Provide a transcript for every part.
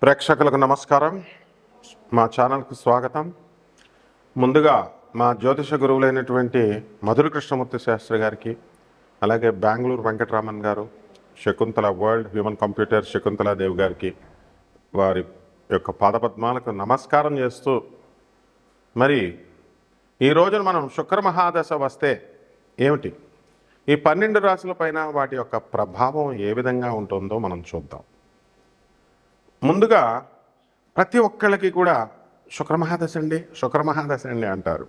ప్రేక్షకులకు నమస్కారం. మా ఛానల్కు స్వాగతం. ముందుగా మా జ్యోతిష గురువులైనటువంటి మధుర కృష్ణమూర్తి శాస్త్రి గారికి, అలాగే బెంగళూరు వెంకటరామన్ గారు, Shakuntala world human computer Shakuntala Devi గారికి వారి యొక్క పాదపద్మాలకు నమస్కారం చేస్తూ, మరి ఈ రోజున మనం శుక్ర మహాదశ వస్తే ఏమిటి, ఈ 12 రాశుల పైన వాటి యొక్క ప్రభావం ఏ విధంగా ఉంటుందో మనం చూద్దాం. ముందుగా ప్రతి ఒక్కళ్ళకి కూడా శుక్రమహాదశ అండి అంటారు.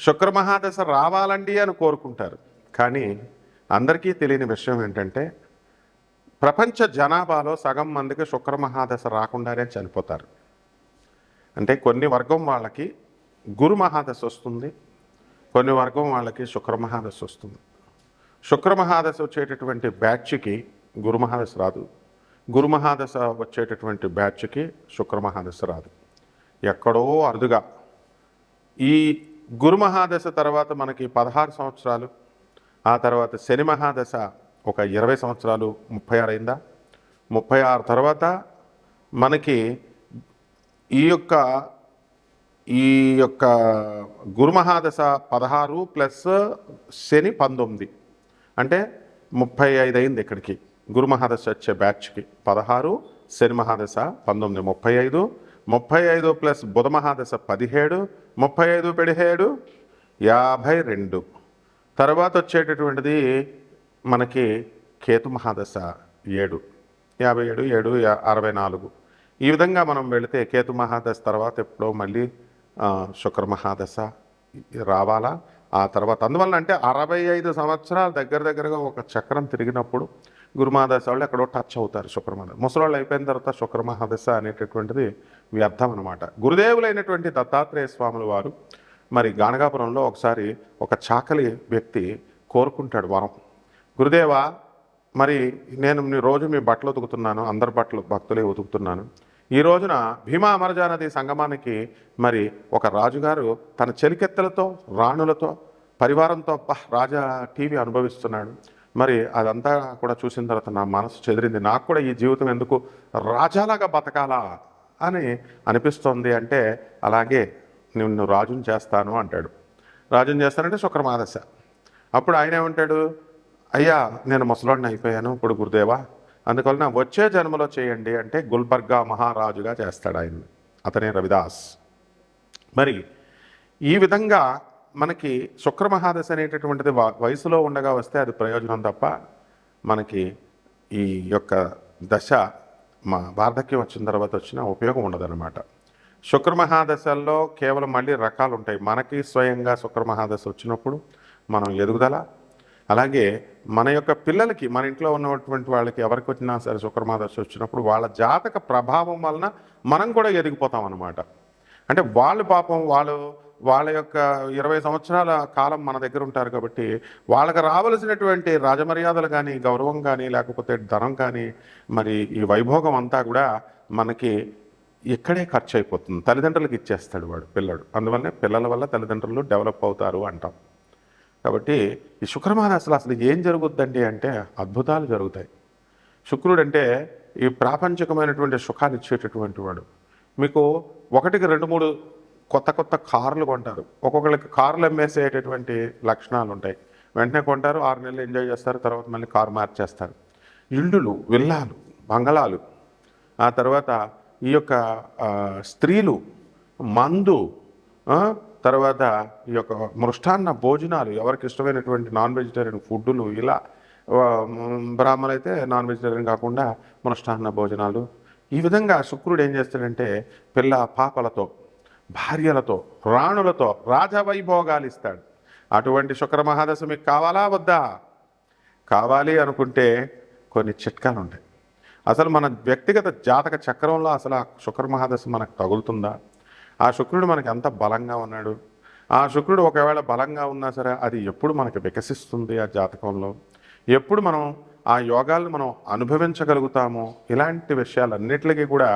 శుక్రమహాదశ రావాలండి అని కోరుకుంటారు. కానీ అందరికీ తెలియని విషయం ఏంటంటే, ప్రపంచ జనాభాలో సగం మందికి శుక్రమహాదశ రాకుండానే చనిపోతారు. అంటే కొన్ని వర్గం వాళ్ళకి గురు మహాదశ వస్తుంది, కొన్ని వర్గం వాళ్ళకి శుక్రమహాదశ వస్తుంది. శుక్రమహాదశ వచ్చేటటువంటి బ్యాచ్కి గురుమహాదశ రాదు, గురుమహాదశ వచ్చేటటువంటి బ్యాచ్కి శుక్రమహాదశ రాదు. ఎక్కడో అరుదుగా ఈ గురుమహాదశ తర్వాత మనకి 16 సంవత్సరాలు, ఆ తర్వాత శని మహాదశ ఒక 20 సంవత్సరాలు, 36 అయిందా, 36 తర్వాత మనకి ఈ యొక్క గురుమహాదశ 16 ప్లస్ శని 19 అంటే 35 అయింది. ఇక్కడికి గురుమహాదశ వచ్చే బ్యాచ్కి 16, శని మహాదశ 19, 35, 35 ప్లస్ బుధ మహాదశ 17, 35 17 52. తర్వాత వచ్చేటటువంటిది మనకి కేతు మహాదశ 7, 57, 7 64. ఈ విధంగా మనం వెళితే కేతు మహాదశ తర్వాత ఎప్పుడో మళ్ళీ శుక్ర మహాదశ రావాలా. ఆ తర్వాత అందువల్ల అంటే 65 సంవత్సరాలు దగ్గరగా ఒక చక్రం తిరిగినప్పుడు గురుమహాదశ వాళ్ళు ఎక్కడో టచ్ అవుతారు. శుక్రమహాదశ ముసలాళ్ళు అయిపోయిన తర్వాత శుక్రమహాదశ అనేటటువంటిది వ్యర్థం అనమాట. గురుదేవులైనటువంటి దత్తాత్రేయ స్వాముల వారు మరి గాణగాపురంలో ఒకసారి ఒక చాకలి వ్యక్తి కోరుకుంటాడు వరం, గురుదేవా మరి నేను రోజు మీ బట్టలు ఉతుకుతున్నాను, అందరి బట్టలు భక్తులే ఉతుకుతున్నాను. ఈ రోజున భీమా అమరజా నది సంగమానికి మరి ఒక రాజుగారు తన చెలికెత్తలతో రాణులతో పరివారంతో రాజా టీవీ అనుభవిస్తున్నాడు. మరి అదంతా కూడా చూసిన తర్వాత నా మనసు చెదిరింది, నాకు కూడా ఈ జీవితం ఎందుకు రాజాలాగా బతకాలా అని అనిపిస్తోంది. అంటే అలాగే నిన్ను రాజుని చేస్తాను అంటాడు. రాజుని చేస్తానంటే శుక్రమహాదశ. అప్పుడు ఆయన ఏమంటాడు, అయ్యా నేను ముసలాడిని అయిపోయాను ఇప్పుడు గురుదేవా, అందువలన వచ్చే జన్మలో చేయండి అంటే గుల్బర్గా మహారాజుగా చేస్తాడు ఆయన, అతనే రవిదాస్. మరి ఈ విధంగా మనకి శుక్రమహాదశ అనేటటువంటిది వయసులో ఉండగా వస్తే అది ప్రయోజనం తప్ప మనకి ఈ యొక్క దశ మా వార్ధక్యం వచ్చిన తర్వాత వచ్చిన ఉపయోగం ఉండదన్నమాట. శుక్రమహాదశల్లో కేవలం మళ్ళీ రకాలు ఉంటాయి. మనకి స్వయంగా శుక్రమహాదశ వచ్చినప్పుడు మనం ఎదుగుదల, అలాగే మన యొక్క పిల్లలకి, మన ఇంట్లో ఉన్నటువంటి వాళ్ళకి ఎవరికి వచ్చినా సరే శుక్రమహాదశ వచ్చినప్పుడు వాళ్ళ జాతక ప్రభావం వలన మనం కూడా ఎదిగిపోతాం అన్నమాట. అంటే వాళ్ళు పాపం వాళ్ళ యొక్క 20 సంవత్సరాల కాలం మన దగ్గర ఉంటారు కాబట్టి వాళ్ళకి రావలసినటువంటి రాజమర్యాదలు కానీ, గౌరవం కానీ, లేకపోతే ధనం కానీ, మరి ఈ వైభోగం అంతా కూడా మనకి ఇక్కడే ఖర్చు అయిపోతుంది. తల్లిదండ్రులకు ఇచ్చేస్తాడు వాడు పిల్లడు. అందువల్లనే పిల్లల వల్ల తల్లిదండ్రులు డెవలప్ అవుతారు అంటాం. కాబట్టి ఈ శుక్రమహాదశలో అసలు ఏం జరుగుద్దండి అంటే అద్భుతాలు జరుగుతాయి. శుక్రుడు అంటే ఈ ప్రాపంచికమైనటువంటి సుఖాలు ఇచ్చేటటువంటి వాడు. మీకు 1కి 2, 3 కొత్త కార్లు కొంటారు. ఒక్కొక్కరికి కార్లు అమ్మేసేటటువంటి లక్షణాలు ఉంటాయి. వెంటనే కొంటారు, 6 నెలలు ఎంజాయ్ చేస్తారు, తర్వాత మళ్ళీ కారు మార్చేస్తారు. ఇళ్ళు, విల్లాలు, బంగళాలు, ఆ తర్వాత ఈ యొక్క స్త్రీలు, మందు, తర్వాత ఈ యొక్క మృష్టాన్న భోజనాలు, ఎవరికి ఇష్టమైనటువంటి నాన్ వెజిటేరియన్ ఫుడ్డులు, ఇలా బ్రాహ్మణులు అయితే నాన్ వెజిటేరియన్ కాకుండా మృష్టాన్న భోజనాలు. ఈ విధంగా శుక్రుడు ఏం చేస్తాడంటే పిల్ల పాపలతో, భార్యలతో, రాణులతో రాజవైభోగాలు ఇస్తాడు. అటువంటి శుక్రమహాదశ మీకు కావాలా వద్దా? కావాలి అనుకుంటే కొన్ని చిట్కాలు ఉంటాయి. అసలు మన వ్యక్తిగత జాతక చక్రంలో అసలు ఆ శుక్రమహాదశ మనకు తగులుతుందా? ఆ శుక్రుడు మనకి ఎంత బలంగా ఉన్నాడు? ఆ శుక్రుడు ఒకవేళ బలంగా ఉన్నా సరే అది ఎప్పుడు మనకి వికసిస్తుంది ఆ జాతకంలో? ఎప్పుడు మనం ఆ యోగాలను మనం అనుభవించగలుగుతామో? ఇలాంటి విషయాలన్నిటికీ కూడా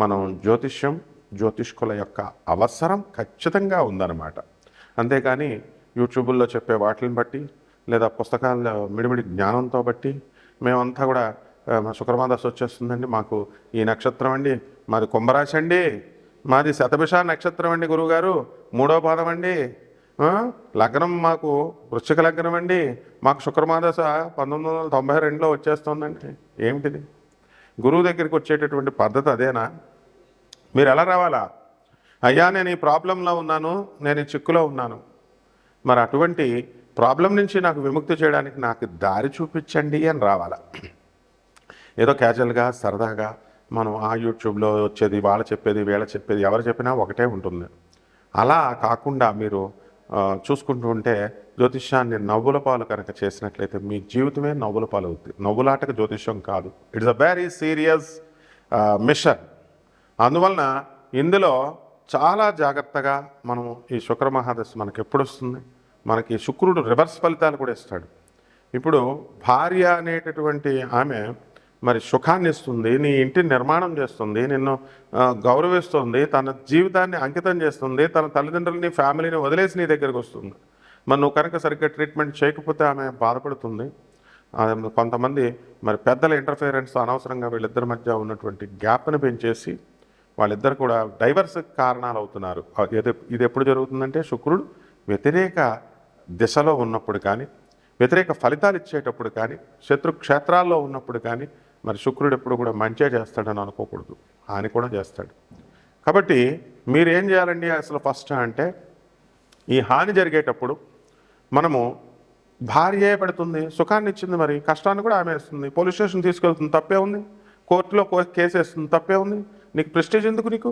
మనం జ్యోతిష్కుల యొక్క అవసరం ఖచ్చితంగా ఉందన్నమాట. అంతేకాని యూట్యూబుల్లో చెప్పే వాటిని బట్టి లేదా పుస్తకాల మిడిమిడి జ్ఞానంతో బట్టి మేమంతా కూడా శుక్రమాదశ వచ్చేస్తుందండి, మాకు ఈ నక్షత్రం అండి, మాది కుంభరాశి అండి, మాది శతభిష నక్షత్రం అండి గురువుగారు, 3వ పాదం అండి, లగ్నం మాకు వృశ్చిక లగ్నం అండి, మాకు శుక్రమాదశ 1992లో వచ్చేస్తుందండి. ఏమిటిది? గురువు దగ్గరికి వచ్చేటటువంటి పద్ధతి అదేనా? మీరు ఎలా రావాలా? అయ్యా నేను ఈ ప్రాబ్లంలో ఉన్నాను, నేను ఈ చిక్కులో ఉన్నాను, మరి అటువంటి ప్రాబ్లం నుంచి నాకు విముక్తి చేయడానికి నాకు దారి చూపించండి అని రావాలా. ఏదో క్యాజువల్గా సరదాగా మనం ఆ యూట్యూబ్లో వచ్చేది, వాళ్ళు చెప్పేది, వీళ్ళ చెప్పేది, ఎవరు చెప్పినా ఒకటే ఉంటుంది. అలా కాకుండా మీరు చూసుకుంటూ ఉంటే జ్యోతిష్యాన్ని నవ్వుల పాలు కనుక చేసినట్లయితే మీ జీవితమే నవ్వుల పాలు అవుతుంది. నవ్వులాటకు జ్యోతిష్యం కాదు, it's a very serious mission. అందువలన ఇందులో చాలా జాగ్రత్తగా మనం ఈ శుక్ర మహాదశ మనకి ఎప్పుడు వస్తుంది, మనకి శుక్రుడు రివర్స్ ఫలితాలు కూడా ఇస్తాడు. ఇప్పుడు భార్య అనేటటువంటి ఆమె మరి సుఖాన్ని ఇస్తుంది, నీ ఇంటిని నిర్మాణం చేస్తుంది, నిన్ను గౌరవిస్తుంది, తన జీవితాన్ని అంకితం చేస్తుంది, తన తల్లిదండ్రులని ఫ్యామిలీని వదిలేసి నీ దగ్గరికి వస్తుంది. మరి నువ్వు కనుక సరిగ్గా ట్రీట్మెంట్ చేయకపోతే ఆమె బాధపడుతుంది. కొంతమంది మరి పెద్దల ఇంటర్ఫిరెన్స్ అనవసరంగా వీళ్ళిద్దరి మధ్య ఉన్నటువంటి గ్యాప్ని పెంచేసి వాళ్ళిద్దరు కూడా డైవర్స్ కారణాలు అవుతున్నారు. ఇది ఎప్పుడు జరుగుతుందంటే శుక్రుడు వ్యతిరేక దిశలో ఉన్నప్పుడు కానీ, వ్యతిరేక ఫలితాలు ఇచ్చేటప్పుడు కానీ, శత్రు క్షేత్రాల్లో ఉన్నప్పుడు కానీ మరి శుక్రుడు ఎప్పుడు కూడా మంచిగా చేస్తాడని అనుకోకూడదు, హాని కూడా చేస్తాడు. కాబట్టి మీరేం చేయాలండి అసలు ఫస్ట్ అంటే, ఈ హాని జరిగేటప్పుడు మనము భార్యే పెడుతుంది, సుఖాన్ని ఇచ్చింది, మరి కష్టాన్ని కూడా ఆమె వేస్తుంది, పోలీస్ స్టేషన్ తీసుకెళ్తుంది, తప్పే ఉంది, కోర్టులో కేసు వేస్తుంది, తప్పే ఉంది, నీకు ప్రెస్టేజ్ ఎందుకు? నీకు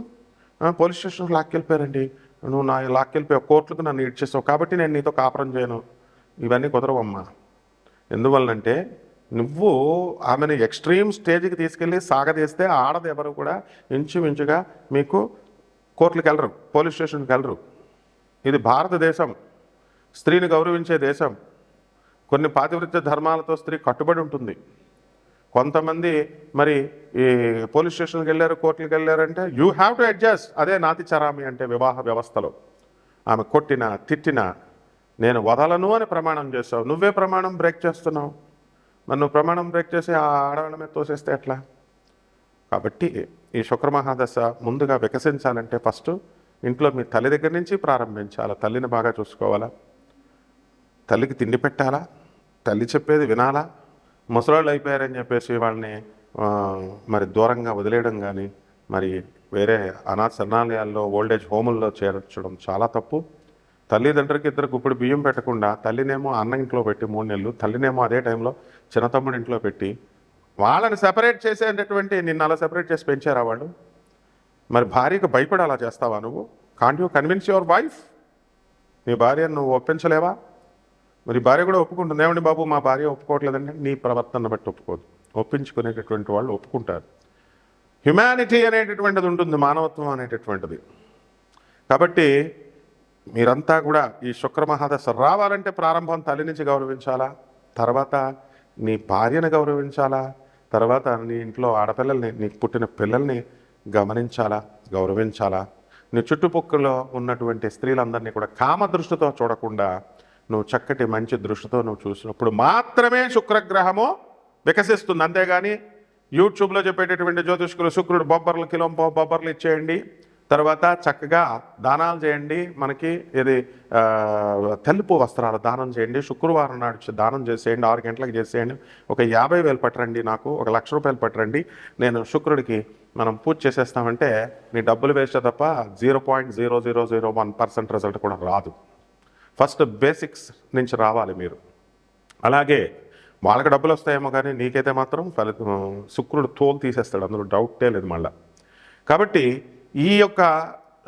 పోలీస్ స్టేషన్కి లాక్కెళ్ళిపోయారండి, నువ్వు నా లాక్కెళ్ళిపోయావు, కోర్టులకు నన్ను ఇడ్చేసావు కాబట్టి నేను నీతో కాపురం చేయను, ఇవన్నీ కుదరవమ్మా. ఎందువల్లంటే నువ్వు ఆమెను ఎక్స్ట్రీమ్ స్టేజ్కి తీసుకెళ్ళి సాగదీస్తే ఆడది ఎవరు కూడా ఇంచుమించుగా మీకు కోర్టులకు వెళ్ళరు, పోలీస్ స్టేషన్కి వెళ్ళరు. ఇది భారతదేశం, స్త్రీని గౌరవించే దేశం. కొన్ని పాతివృత్య ధర్మాలతో స్త్రీ కట్టుబడి ఉంటుంది. కొంతమంది మరి ఈ పోలీస్ స్టేషన్కి వెళ్ళారు, కోర్టులకు వెళ్ళారంటే యూ హ్యావ్ టు అడ్జస్ట్. అదే నాతి చరామి అంటే వివాహ వ్యవస్థలో. ఆమె కొట్టినా తిట్టినా నేను వదలను అని ప్రమాణం చేస్తావు, నువ్వే ప్రమాణం బ్రేక్ చేస్తున్నావు. మరి నువ్వు ప్రమాణం బ్రేక్ చేసి ఆ ఆడవాళ్ళ మీద తోసేస్తే ఎట్లా? కాబట్టి ఈ శుక్రమహాదశ ముందుగా వికసించాలంటే ఫస్ట్ ఇంట్లో మీ తల్లి దగ్గర నుంచి ప్రారంభించాలా. తల్లిని బాగా చూసుకోవాలా, తల్లికి తిండి పెట్టాలా, తల్లి చెప్పేది వినాలా. ముసలాళ్ళు అయిపోయారని చెప్పేసి వాళ్ళని మరి దూరంగా వదిలేయడం కానీ, మరి వేరే అనాథ శరణాలయాల్లో ఓల్డేజ్ హోముల్లో చేర్చడం చాలా తప్పు. తల్లిదండ్రులకి ఇద్దరు గుప్పుడు బియ్యం పెట్టకుండా తల్లినేమో అన్న ఇంట్లో పెట్టి 3 నెలలు, తల్లినేమో అదే టైంలో చిన్న తమ్ముడి ఇంట్లో పెట్టి వాళ్ళని సెపరేట్ చేసేటటువంటి, నిన్ను అలా సెపరేట్ చేసి పెంచారా వాళ్ళు? మరి భార్యకు భయపడి అలా చేస్తావా నువ్వు? Can't you convince your wife? నీ భార్యను నువ్వు ఒప్పించలేవా? మరి భార్య కూడా ఒప్పుకుంటుంది, ఏమండి బాబు మా భార్య ఒప్పుకోవట్లేదండి. నీ ప్రవర్తన బట్టి ఒప్పుకోదు, ఒప్పించుకునేటటువంటి వాళ్ళు ఒప్పుకుంటారు. హ్యుమానిటీ అనేటటువంటిది ఉంటుంది, మానవత్వం అనేటటువంటిది. కాబట్టి మీరంతా కూడా ఈ శుక్రమహాదశ రావాలంటే ప్రారంభం తల్లి నుంచి గౌరవించాలా, తర్వాత నీ భార్యను గౌరవించాలా, తర్వాత నీ ఇంట్లో ఆడపిల్లల్ని, నీకు పుట్టిన పిల్లల్ని గమనించాలా, గౌరవించాలా. నీ చుట్టుపక్కల ఉన్నటువంటి స్త్రీలందరినీ కూడా కామ దృష్టితో చూడకుండా నువ్వు చక్కటి మంచి దృష్టితో నువ్వు చూసినప్పుడు మాత్రమే శుక్రగ్రహము వికసిస్తుంది. అంతేగాని యూట్యూబ్లో చెప్పేటటువంటి జ్యోతిష్కులు శుక్రుడు బొబ్బర్లు కిలో బొబ్బర్లు ఇచ్చేయండి, తర్వాత చక్కగా దానాలు చేయండి, మనకి ఇది తెలుపు వస్త్రాలు దానం చేయండి, శుక్రవారం నాడు దానం చేసేయండి, 6 గంటలకు చేసేయండి, ఒక 50,000 పట్టరండి, నాకు 1,00,000 రూపాయలు పట్టరండి, నేను శుక్రుడికి మనం పూజ చేసేస్తామంటే నీ డబ్బులు వేస్తే తప్ప 0.0001% రిజల్ట్ కూడా రాదు. ఫస్ట్ బేసిక్స్ నుంచి రావాలి మీరు. అలాగే వాళ్ళకి డబ్బులు వస్తాయేమో కానీ నీకైతే మాత్రం ఫలితం శుక్రుడు తోలు తీసేస్తాడు, అందులో డౌటే లేదు మళ్ళీ. కాబట్టి ఈ యొక్క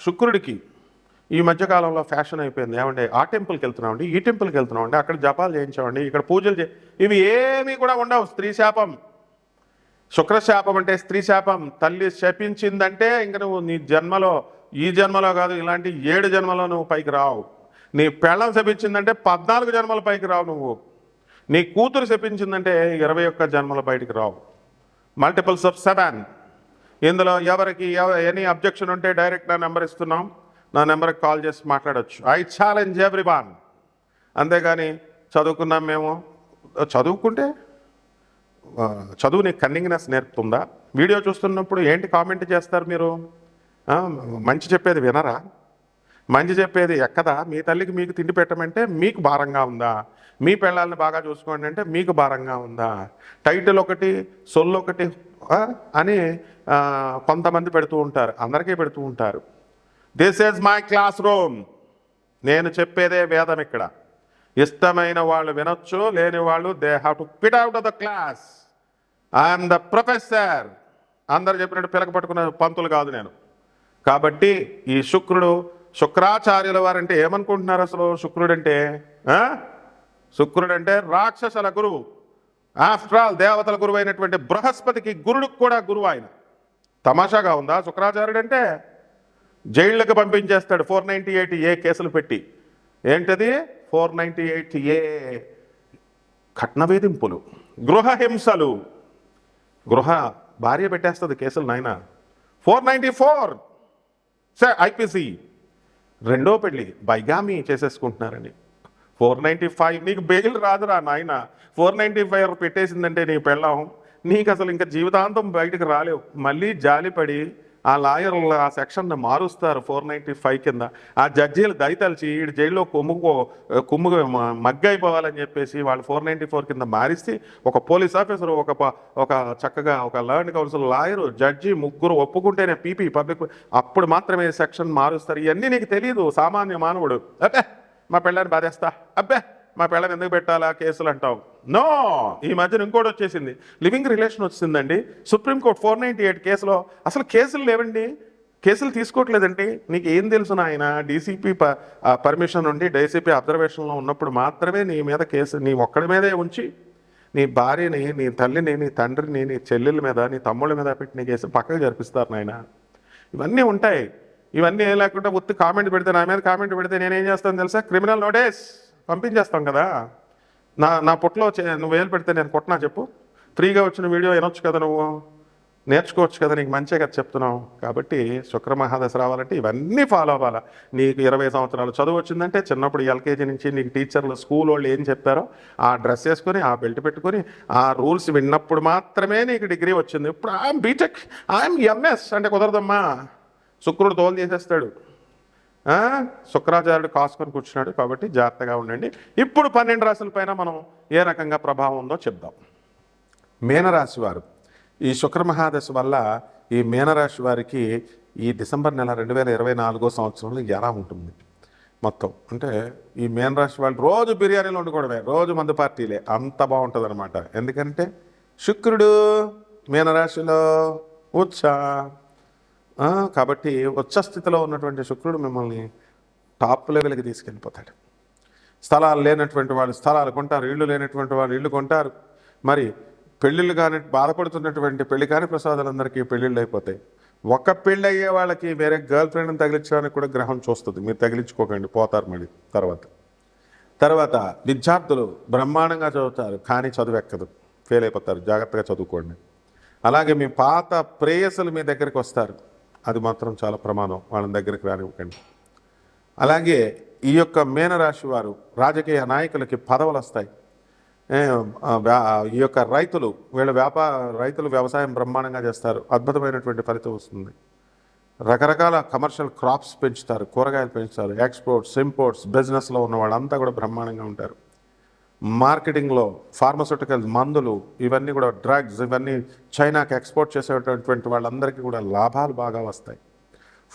శుక్రుడికి ఈ మధ్యకాలంలో ఫ్యాషన్ అయిపోయింది, ఏమంటే ఆ టెంపుల్కి వెళ్తున్నామండి, ఈ టెంపుల్కి వెళ్తున్నామండి, అక్కడ జపాలు చేయించామండి, ఇక్కడ పూజలు ఇవి ఏమీ కూడా ఉండవు. స్త్రీ శాపం, శుక్రశాపం అంటే స్త్రీ శాపం. తల్లి శపించిందంటే ఇంక నువ్వు నీ జన్మలో, ఈ జన్మలో కాదు, ఇలాంటి 7 జన్మలో నువ్వు పైకి రావు. నీ పెళ్ళం శపించిందంటే 14 జన్మల పైకి రావు నువ్వు. నీ కూతురు శపించిందంటే 21 జన్మల బయటికి రావు. Multiples of 7. ఇందులో ఎవరికి ఎనీ అబ్జెక్షన్ ఉంటే డైరెక్ట్ నా నెంబర్ ఇస్తున్నాం, నా నెంబర్కి కాల్ చేసి మాట్లాడవచ్చు. I challenge everyone. అంతేగాని చదువుకున్నాం మేము, చదువుకుంటే చదువుని కన్నింగ్నెస్ నేర్పుతుందా? వీడియో చూస్తున్నప్పుడు ఏంటి కామెంట్ చేస్తారు మీరు? మంచి చెప్పేది వినరా? మంచి చెప్పేది ఎక్కదా? మీ తల్లికి మీకు తిండి పెట్టమంటే మీకు భారంగా ఉందా? మీ పిల్లల్ని బాగా చూసుకోండి అంటే మీకు భారంగా ఉందా? టైటిల్ ఒకటి, సొల్లు ఒకటి అని కొంతమంది పెడుతూ ఉంటారు, అందరికీ పెడుతూ ఉంటారు. This is my classroom, నేను చెప్పేదే వేదం ఇక్కడ. ఇష్టమైన వాళ్ళు వినొచ్చు, లేని వాళ్ళు they have to pit out of the class. I'm the professor. అందరు చెప్పినట్టు పిలక పట్టుకున్న పంతులు కాదు నేను. కాబట్టి ఈ శుక్రాచార్యుల వారంటే ఏమనుకుంటున్నారు అసలు? శుక్రుడంటే రాక్షసుల గురువు. ఆఫ్టర్ ఆల్ దేవతల గురువు అయినటువంటి బృహస్పతికి గురుడికి కూడా గురువు ఆయన. తమాషాగా ఉందా? శుక్రాచార్యుడు అంటే జైళ్ళకి పంపించేస్తాడు 498A కేసులు పెట్టి. ఏంటది 498A? కట్న వేధింపులు, గృహ హింసలు. భార్య పెట్టేస్తుంది కేసులు నాయన. 494 ఐపీసీ, రెండో పెళ్ళి బైగామి చేసేసుకుంటున్నారండి. 495 నీకు బెయిల్ రాదురా నాయన. 495 పెట్టేసిందంటే నీ పెళ్ళం, నీకు అసలు ఇంకా జీవితాంతం బయటకు రాలేవు. మళ్ళీ జాలిపడి ఆ లాయర్లు ఆ సెక్షన్ని మారుస్తారు 495 కింద. ఆ జడ్జీలు దయతలిచి ఈ జైల్లో కుమ్ము మగ్గైపోవాలని చెప్పేసి వాళ్ళు 494 కింద మారిస్తే ఒక పోలీస్ ఆఫీసరు, ఒక చక్కగా ఒక ల్యాండ్ కౌన్సిల్ లాయరు, జడ్జి ముగ్గురు ఒప్పుకుంటేనే పీపీ పబ్లిక్ అప్పుడు మాత్రమే సెక్షన్ మారుస్తారు. ఇవన్నీ నీకు తెలియదు సామాన్య మానవుడు. అబ్బే మా పెళ్ళాన్ని బాధేస్తా, అబ్బే మా పెళ్ళని ఎందుకు పెట్టాలా కేసులు అంటావు. నో, ఈ మధ్యన ఇంకోటి వచ్చేసింది, లివింగ్ రిలేషన్ వచ్చిందండి. సుప్రీంకోర్టు 498 కేసులో అసలు కేసులు లేవండి, కేసులు తీసుకోవట్లేదండి. నీకు ఏం తెలుసు నాయన? డీసీపీ పర్మిషన్ ఉండి డీసీపీ అబ్జర్వేషన్లో ఉన్నప్పుడు మాత్రమే నీ మీద కేసు, నీ ఒక్కడి మీదే ఉంచి నీ భార్యని, నీ తల్లిని, నీ తండ్రిని, నీ చెల్లెల మీద, నీ తమ్ముళ్ళ మీద పెట్టిన కేసు పక్కకు జరిపిస్తారు నాయన. ఇవన్నీ ఉంటాయి. ఇవన్నీ ఏం లేకుండా ఉత్తి కామెంట్ పెడితే, నా మీద కామెంట్ పెడితే నేనేం చేస్తాను తెలుసా? క్రిమినల్ నోటీస్ పంపించేస్తాం కదా. నా పుట్టలో నువ్వు వేలు పెడితే నేను కొట్టనా చెప్పు? ఫ్రీగా వచ్చిన వీడియో వినొచ్చు కదా, నువ్వు నేర్చుకోవచ్చు కదా, నీకు మంచిగా కదా చెప్తున్నావు. కాబట్టి శుక్రమహాదశ రావాలంటే ఇవన్నీ ఫాలో అవ్వాలా. నీకు 20 సంవత్సరాలు చదువు వచ్చిందంటే చిన్నప్పుడు ఎల్కేజీ నుంచి నీకు టీచర్లు స్కూల్ వాళ్ళు ఏం చెప్పారో ఆ డ్రెస్ వేసుకొని, ఆ బెల్ట్ పెట్టుకొని, ఆ రూల్స్ విన్నప్పుడు మాత్రమే నీకు డిగ్రీ వచ్చింది. ఇప్పుడు ఐఎమ్ బీటెక్, ఐఎమ్ ఎంఎస్ అంటే కుదరదమ్మా. శుక్రుడు తోలు చేసేస్తాడు. శుక్రాచార్యుడు కాసుకొని కూర్చున్నాడు. కాబట్టి జాగ్రత్తగా ఉండండి. ఇప్పుడు 12 రాశుల పైన మనం ఏ రకంగా ప్రభావం ఉందో చెప్దాం. మీనరాశి వారు ఈ శుక్రమహాదశ వల్ల ఈ మీనరాశి వారికి ఈ డిసెంబర్ నెల 2024 సంవత్సరంలో ఎలా ఉంటుంది మొత్తం అంటే, ఈ మీనరాశి వాళ్ళు రోజు బిర్యానీలు వండుకోవడమే, రోజు మందు పార్టీలే, అంత బాగుంటుంది అనమాట. ఎందుకంటే శుక్రుడు మీనరాశిలో ఉచ్చ. కాబట్టి ఉచ్చస్థితిలో ఉన్నటువంటి శుక్రుడు మిమ్మల్ని టాప్ లెవెల్కి తీసుకెళ్ళిపోతాడు. స్థలాలు లేనటువంటి వాళ్ళు స్థలాలు కొంటారు, ఇళ్ళు లేనటువంటి వాళ్ళు ఇళ్ళు కొంటారు. మరి పెళ్ళిళ్ళు కానీ బాధపడుతున్నటువంటి పెళ్లి కాని ప్రసాదాలందరికీ పెళ్ళిళ్ళు అయిపోతాయి. ఒక పెళ్ళి అయ్యే వాళ్ళకి వేరే గర్ల్ ఫ్రెండ్ని తగిలించడానికి కూడా గ్రహం చూస్తుంది. మీరు తగిలించుకోకండి, పోతారు మళ్ళీ తర్వాత విద్యార్థులు బ్రహ్మాండంగా చదువుతారు, కానీ చదువు ఎక్కదు, ఫెయిల్ అయిపోతారు. జాగ్రత్తగా చదువుకోండి. అలాగే మీ పాత ప్రేయసులు మీ దగ్గరికి వస్తారు, అది మాత్రం చాలా ప్రమాదం, వాళ్ళని దగ్గరికి రానివ్వకండి. అలాగే ఈ యొక్క మీనరాశి వారు రాజకీయ నాయకులకి పదవులు వస్తాయి. ఈ యొక్క రైతులు రైతులు వ్యవసాయం బ్రహ్మాండంగా చేస్తారు, అద్భుతమైనటువంటి ఫలితం వస్తుంది. రకరకాల కమర్షియల్ క్రాప్స్ పెంచుతారు, కూరగాయలు పెంచుతారు, ఎక్స్పోర్ట్స్ ఇంపోర్ట్స్ బిజినెస్లో ఉన్న వాళ్ళంతా కూడా బ్రహ్మాండంగా ఉంటారు. మార్కెటింగ్లో ఫార్మస్యూటికల్స్, మందులు, ఇవన్నీ కూడా డ్రగ్స్, ఇవన్నీ చైనాకి ఎక్స్పోర్ట్ చేసేటటువంటి వాళ్ళందరికీ కూడా లాభాలు బాగా వస్తాయి.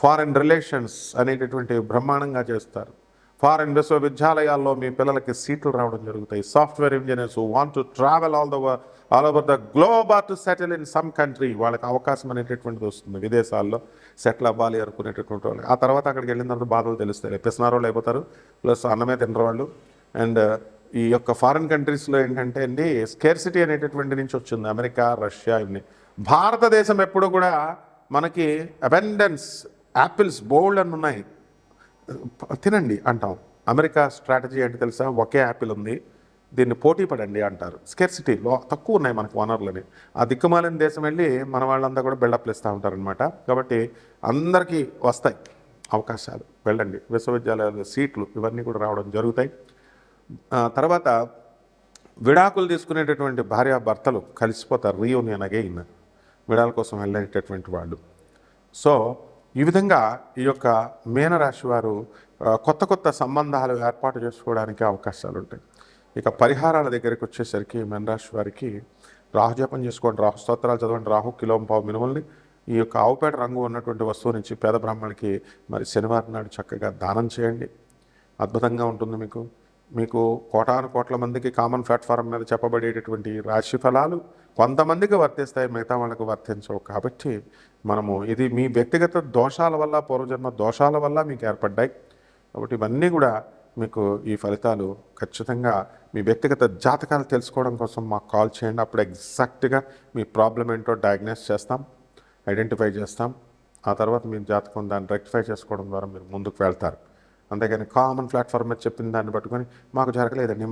ఫారెన్ రిలేషన్స్ అనేటటువంటి బ్రహ్మాండంగా చేస్తారు. ఫారెన్ విశ్వవిద్యాలయాల్లో మీ పిల్లలకి సీట్లు రావడం జరుగుతాయి. Software engineers want to travel all over the globe or to settle in some country, వాళ్ళకి అవకాశం అనేటటువంటిది వస్తుంది. విదేశాల్లో సెటిల్ అవ్వాలి అనుకునేటటువంటి వాళ్ళు ఆ తర్వాత అక్కడికి వెళ్ళిన తర్వాత బాధలు తెలుస్తాయి. పిసినారు వాళ్ళు అయిపోతారు, ప్లస్ అన్నమే తినరు వాళ్ళు. అండ్ ఈ యొక్క ఫారిన్ కంట్రీస్లో ఏంటంటే అండి స్కేర్సిటీ అనేటటువంటి నుంచి వచ్చింది. అమెరికా, రష్యా, ఇవన్నీ. భారతదేశం ఎప్పుడు కూడా మనకి అబెండెన్స్, యాపిల్స్ బోల్డ్ అని ఉన్నాయి, తినండి అంటాం. అమెరికా స్ట్రాటజీ ఏంటి తెలుసా? ఒకే యాపిల్ ఉంది, దీన్ని పోటీ పడండి అంటారు. స్కేర్సిటీలో తక్కువ ఉన్నాయి మనకు వనరులని. ఆ దిక్కుమాలిన దేశం వెళ్ళి మన వాళ్ళంతా కూడా బిల్డప్లు ఇస్తూ ఉంటారనమాట. కాబట్టి అందరికీ వస్తాయి అవకాశాలు, వెళ్ళండి. విశ్వవిద్యాలయాల సీట్లు ఇవన్నీ కూడా రావడం జరుగుతాయి. తర్వాత విడాకులు తీసుకునేటటువంటి భార్యాభర్తలు కలిసిపోతారు, రీయూనియన్ అగైన్, విడాకుల కోసం వెళ్ళేటటువంటి వాళ్ళు. సో ఈ విధంగా ఈ యొక్క మీనరాశి వారు కొత్త కొత్త సంబంధాలు ఏర్పాటు చేసుకోవడానికి అవకాశాలు ఉంటాయి. ఇక పరిహారాల దగ్గరికి వచ్చేసరికి మీనరాశి వారికి రాహుజపం చేసుకోండి, రాహు స్తోత్రాలు చదవండి, రాహు కిలోంపావు మినుముల్ని ఈ యొక్క ఆవుపేట రంగు ఉన్నటువంటి వస్తువు నుంచి పేద బ్రాహ్మణులకి మరి శనివారం నాడు చక్కగా దానం చేయండి. అద్భుతంగా ఉంటుంది. మీకు కోటాను కోట్ల మందికి కామన్ ప్లాట్ఫారం మీద చెప్పబడేటటువంటి రాశి ఫలాలు కొంతమందికి వర్తిస్తాయి, మిగతా వాళ్ళకు వర్తించవు. కాబట్టి మనము ఇది మీ వ్యక్తిగత దోషాల వల్ల, పూర్వజన్మ దోషాల వల్ల మీకు ఏర్పడ్డాయి. కాబట్టి ఇవన్నీ కూడా మీకు ఈ ఫలితాలు ఖచ్చితంగా మీ వ్యక్తిగత జాతకాలు తెలుసుకోవడం కోసం మాకు కాల్ చేయండి. అప్పుడు ఎగ్జాక్ట్గా మీ ప్రాబ్లం ఏంటో డయాగ్నోస్ చేస్తాం, ఐడెంటిఫై చేస్తాం. ఆ తర్వాత మీ జాతకం దాన్ని రెక్టిఫై చేసుకోవడం ద్వారా మీరు ముందుకు వెళ్తారు. అంతేగాని కామన్ ప్లాట్ఫామ్ మీద చెప్పిన దాన్ని పట్టుకొని మాకు జరగలేదండి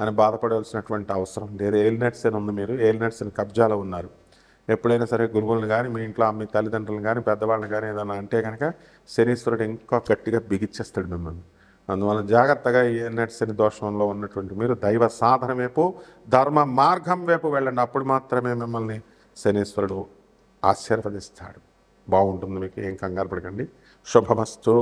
అని బాధపడవలసినటువంటి అవసరం లేదు. ఏలినట్స్ అని ఉంది, మీరు ఏలినట్స్ అని కబ్జాలో ఉన్నారు. ఎప్పుడైనా సరే గురువులను కానీ, మీ ఇంట్లో మీ తల్లిదండ్రులను కానీ, పెద్దవాళ్ళని కానీ ఏదైనా అంటే కనుక శనీశ్వరుడు ఇంకా గట్టిగా బిగిచ్చేస్తాడు మిమ్మల్ని. అందువల్ల జాగ్రత్తగా ఈ ఏలినట్స్ అని దోషంలో ఉన్నటువంటి మీరు దైవ సాధన వైపు, ధర్మ మార్గం వైపు వెళ్ళండి. అప్పుడు మాత్రమే మిమ్మల్ని శనీశ్వరుడు ఆశీర్వదిస్తాడు. బాగుంటుంది మీకు, ఏం కంగారు పడకండి. శుభమస్తు.